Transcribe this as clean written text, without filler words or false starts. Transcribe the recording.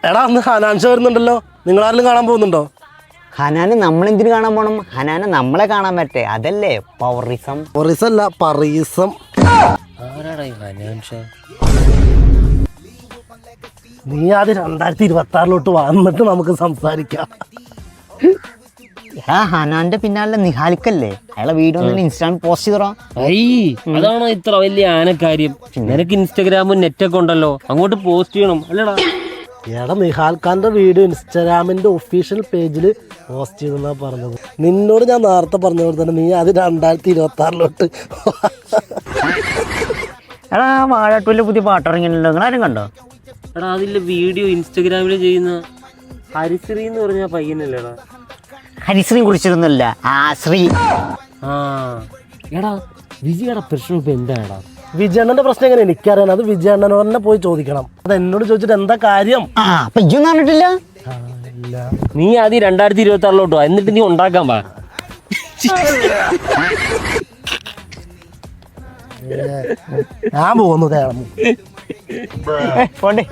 എടാ അന്ന് ഹനാൻഷ വരുന്നുണ്ടല്ലോ, നിങ്ങൾ ആരെങ്കിലും കാണാൻ പോകുന്നുണ്ടോ? ഹനാന് നമ്മളെന്തിനു കാണാൻ പോണം? ഹനാന് നമ്മളെ കാണാൻ പറ്റേ, അതല്ലേ പവറിസം. ഒറിസല്ല പറീസം. നീ ആദ്യം 2026 വന്നിട്ട് നമുക്ക് സംസാരിക്കാം. ഹനാന്റെ പിന്നാലെ നിഹാലിക്കല്ലേ, അയാളെ വീഡിയോ ഇൻസ്റ്റാഗ്രാമിൽ പോസ്റ്റ് ചെയ്തോ. അതാണോ ഇത്ര വലിയ ആനക്കാര്യം? നിനക്ക് ഇൻസ്റ്റാഗ്രാമും നെറ്റൊക്കെ ഉണ്ടല്ലോ, അങ്ങോട്ട് പോസ്റ്റ് ചെയ്യണം അല്ലടാ. എടാ നിഹാൽ ഖാന്റെ വീഡിയോ ഇൻസ്റ്റാഗ്രാമിന്റെ ഒഫീഷ്യൽ പേജിൽ പോസ്റ്റ് ചെയ്തെന്നാ പറഞ്ഞത്. നിന്നോട് ഞാൻ നേരത്തെ പറഞ്ഞ പോലെ തന്നെ നീ അത് 2026 എടാ വാഴാട്ടൂരിലെ പുതിയ പാട്ടിറങ്ങിയല്ലോ, നിങ്ങളാരും കണ്ടോ? എടാ അതിലെ വീഡിയോ ഇൻസ്റ്റാഗ്രാമിൽ ചെയ്യുന്ന ഹരിശ്രീ എന്ന് പറഞ്ഞ പയ്യനല്ലേടാ? ഹരിശ്രീ കുറിച്ചിരുന്നില്ല, ആശ്രീ. എടാ വിജയുടെ പ്രശ്നം ഇപ്പൊ എന്താടാ? വിജയണ്ണന്റെ പ്രശ്നം എങ്ങനെ എനിക്കറിയാൻ? അത് വിജയണ്ണനോട് തന്നെ പോയി ചോദിക്കണം. അത് എന്നോട് ചോദിച്ചിട്ട് എന്താ കാര്യം? അപ്പൊ ഇജ്ജൊന്നും പറഞ്ഞിട്ടില്ല. നീ ആദ്യം 2026 എന്നിട്ട് നീ ഉണ്ടാക്കാൻ പാ. ഞാൻ പോകുന്നു. പോണ്ടേ.